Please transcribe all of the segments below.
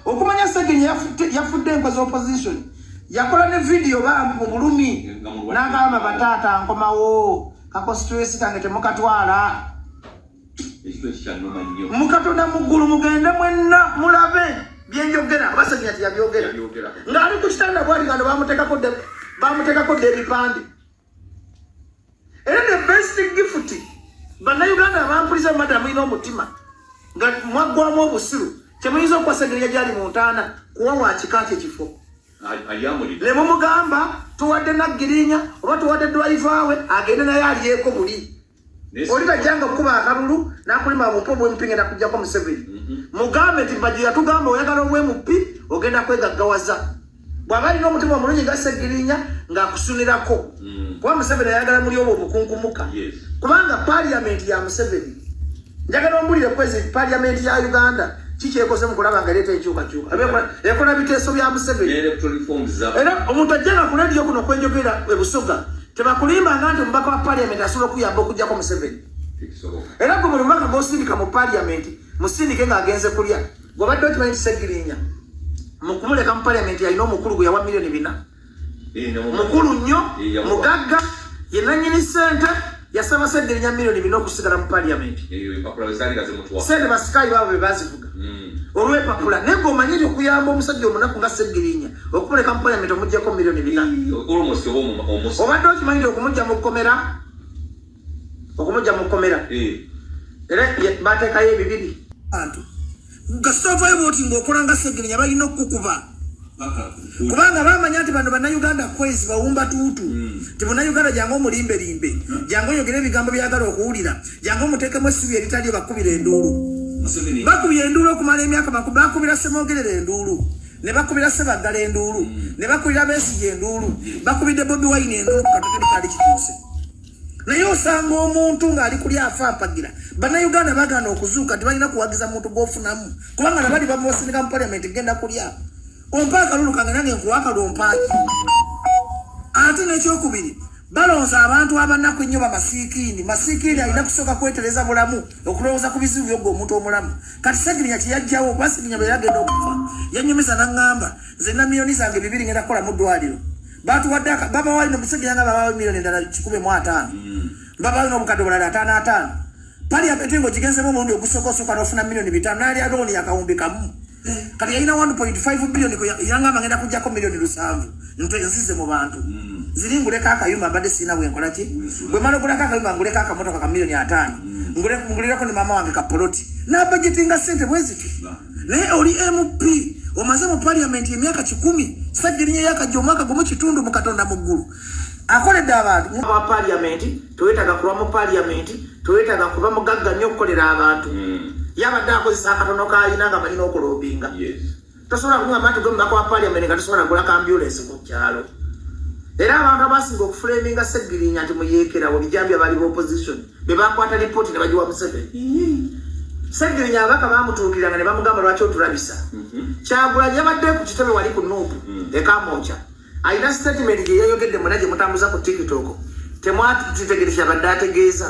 Okumanya Sseggirinya yafudde enkozi opposition yakola ne video bambi mu bulumi n'agamba bataata nkomawo kakonstituency kange temukatwala mukatonda muggulu mugende mwenna mulabe byenjogera Sseggirinya tiyabyogera ng'ali ku kitanda bwali nga bamuteekako ebipande era the best gift bannayuganda abampuliriza mada mulina omutima nga mwaggwamu obusiru kyemuyinza okuwa Sseggirinya gyali mu ntaana kuwa wa kika kye kifo ne mumugamba tuwadde Naggirinya oba tuwadde driver we agende naye alyeko buli oli tajjanga okukuba akalulu n'akulima bumpo bwempinge nakujjako Museveni mugambe nti bajja yatugamba oyagala obwemupi ogenda kwegaggawaza bw'aba alina omutima omulungi nga Sseggirinya ng'akusunirako kuba Museveni ayagala muli obwo obukunkumuka kubanga parliament ya Museveni njagala ombulire kwezi parliament ya Uganda kikyekoze mu kulaba nga leeta enkyukakyuka ekola biteeso bya Museveni era omuntu ajjanga ku radio kuno kwenjogera ebusoga tebakulimbanga nti omubaka wa parliament asobola okuyamba okugjako Museveni era gwe buli mubaka gw'osindika mu parliament musindike ng'agenze kulya gw'obadde okimanyi nti Sseggirinya mu kumuleka mu parliament yalina omukulu gwe yawa $4 mukulu nnyo mugagga ye nannyini ssente yasaba Sseggirinya $4 okusigala mu parliament sente basikayi baabo be bazivuga olw'epapula naye gwe omanyi nti okuyamba omusajja omunaku nga Sseggirinya okumuleka mu parliament omuggyako $4 obadde okimanyi nti okumujja mu kkomera era bateekayo ebibiri kasita ovaayo bwoti ng'okola nga Sseggirinya balina okukuba kubanga bamanya nti bano bannayuganda kwezi bawumba tuutu ti munnayuganda jangu omulimbelimbe jangu oyogere ebigambo byagala okuwulira jangu omuteekemu essubi eritali bakubira enduulu bakubira enduulu okumala emyaka bakubira Ssemwogerera enduulu ne bakubira Ssebaggala enduulu ne bakubira Besigye enduulu bakubidde Bobi Wine enduulu ku katoke bikali kituuse naye osanga omuntu ng'ali kuli afa apagira bannayuganda bagaana okuzuuka tibalina kuwagiza muntu gw'ofunamu kubanga nabali bamubasindika mu parliament genda kulya ompa akalulu kange nange nkuwa akalwompaaki ate n'ekyokubiri balonza abantu abanaku ennyo bamasiikiini masiikiini alina kusooka kwetereza bulamu okulowooza ku bizibu byogga omuntu omulamu kati Sseggirinya kyeyajjawo kuba Sseggirinya bwe yagenda okufa yannyumiza n'aŋŋamba nze na miliyoni zange 2 ngenda kukola mu ddwaliro batuwadde baba walina Sseggirinya nga babawo $1,150,000 baba walina obukadde bulala 5 parliament ng'ogigenzemu omulundi ogusooka n'ofuna $5,000 n'alya looni yakawumbi kamu kati yalina 1.5 billion yangamba ngenda kujjako $7,000,000 nzize mu bantu ziri nguleka akayumba mbadde sirina bwenkola ki bwe mala okuleka akayumba nguleka akamotoka ka $5,000,000 ngulirako ne mama wange kapoloti n'abajetinga ssente bwe ziti naye oli MP omaze mu parliament emyaka 10 Sseggirinya yakajja omwaka gumu kitundu mu Katonda mu ggulu akoledde abantu mu parliament twetaaga kuba mu parliament twetaaga kuba mugagga nnyo okukolera abantu yabadde akozesa akatono kayina nga balina okulobinga tosobola kunywa nti gwe mubaka wa parliament nga tosobola kugulako ambulance ku kyalo era abantu abasinga okufulaminga Sseggirinya nti muyeekerawo bijambi abali opposition be bakwata lipooti ne bagiwa Museveni Sseggirinya abaka bamutuukiranga ne bamugamba lwaki otulabisa Kyagulanyi yabadde ku kitebe wali ku Nuupu ekamoca alina statement gye yayogedde mwena gye mutambuza ku TikTok temwatitegeresya badde ategeeza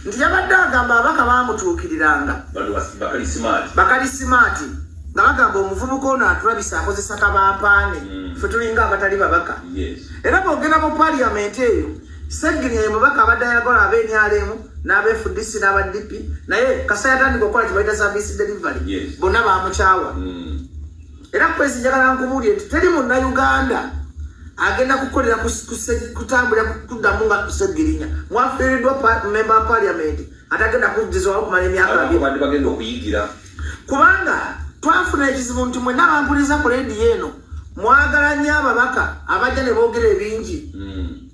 nti yabadde agamba abaka bamutuukiriranga bakali simaati nga bagamba omuvubuka ono atulabisa akozesa kabampaane ffe tulinga abatali babaka era bwogenda mu parliament eyo Sseggirinya ye mubaka abadde ayagala ab'NRM n'abe-FDC n'aba-DP naye kasa yatandika okukola kye bayita service delivery bonna bamukyawa era kwezi njagala nkubuulire nti teri munnayuganda agenda kukolera kutambulira kuddamu nga Sseggirinya mwafiiriddwa member wa parliament atagenda kujjizibwawo kumala emyaka bagenda okuyigira kubanga twafuna ekizibu nti mwenna abampuliriza ku leediyo eno mwagala nnyo ababaka abajja ne boogera ebingi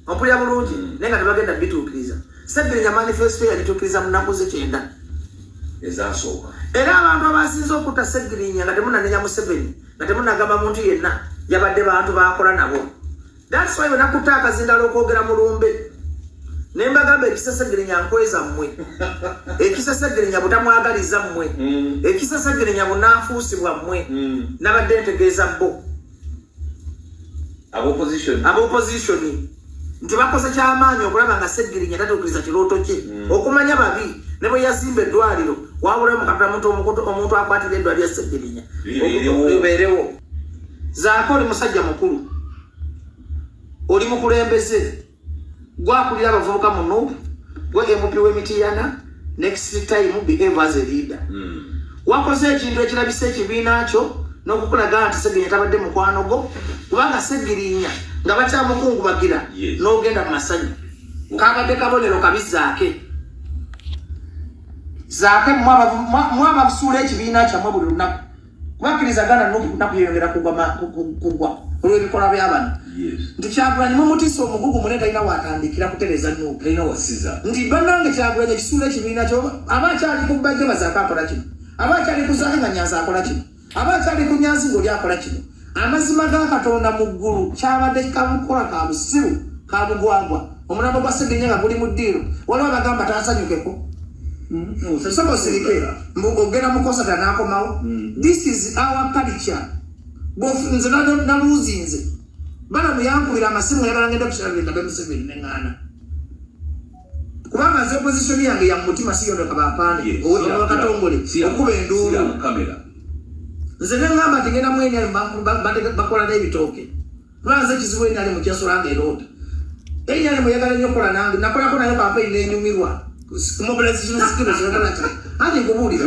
ompulira bulungi naye nga tebagenda bituukiriza Seggirinya manifesto yalitukiriza mu nnaku ze 9 ezasooka. Era abantu abasinze okutta Seggirinya nga temunanenya Museveni nga temunagamba muntu yenna yabadde bantu bakola nabo. That's why nakutta akazindalo okwogera mu lumbe. Nembagamba ekisa Seggirinya nkweza mmwe. Ekisa Seggirinya butamwagaliza mmwe. Ekisa Seggirinya bunafuusibwa mmwe. Nabadde ntegeeza bo. Opposition. Nti bakoze kyamaanyi okulaba nga Seggirinya tatukiriza kirooto kye. Okumanya babi ne bwe yazimba eddwaliro wabula omuntu akwatira eddwaliro lya Seggirinya. Obeerewo. Zaako oli musajja mukulu. Oli mukulembeze. Gwakulira abavubuka mu Nuupu. Gwe MP w'Emityana. Next time behave as a leader. Wakoze ekintu ekirabisa ekibiina kyo n'okukulaga nti Seggirinya tabadde mukwano gwo. Kubanga Seggirinya nga bakyamukungubagira n'ogenda mu masanyu. Kabadde kabonero kabi Zaake. Zaake mwababusuula ekibiina kyammwe buli lunaku. Kubakkirizagana Nuupu yeyongera kugwa olw'ebikola by'abantu. Nti Kyagulanyi mumutiisa omugugu munene talina watandikira kutereza Nuupu. Nti bannange Kyagulanyi ekisuula ekibiina kyo aba akyali ku Bajjaba Zaake akola kino. Aba akyali ku Zaake nga Nyanzi akola kino. Aba akyali ku Nyanzi ng'oli akola kino. Amazima ga Katonda mu ggulu kyabadde kamukola ka busiru ka bugwagwa. Omulambo gwa Seggirinya nga guli mu ddiiro. Waliwo abagamba taasanyukeko. Soko sirike ogenda mukosa tanakomawo. This is our culture. Nze naluuzinze. Bana muyankubira amasimu yabalangenda okukyalira nga Museveni n'eŋŋaana. Kubanga nze opposition yange ya mutima siyondoka bapande. Katongole okuba enduulu. Nze n'eŋŋamba nti ngenda mwenya bakola n'ebitooke. Kubanga nze kizibu enyali mu kyasolanga eroota. Enyali muyagala nnyo okukola nange. Nakolako nayo kampeyini n'enyumirwa. Mobilization skills. Ati nkubuulira.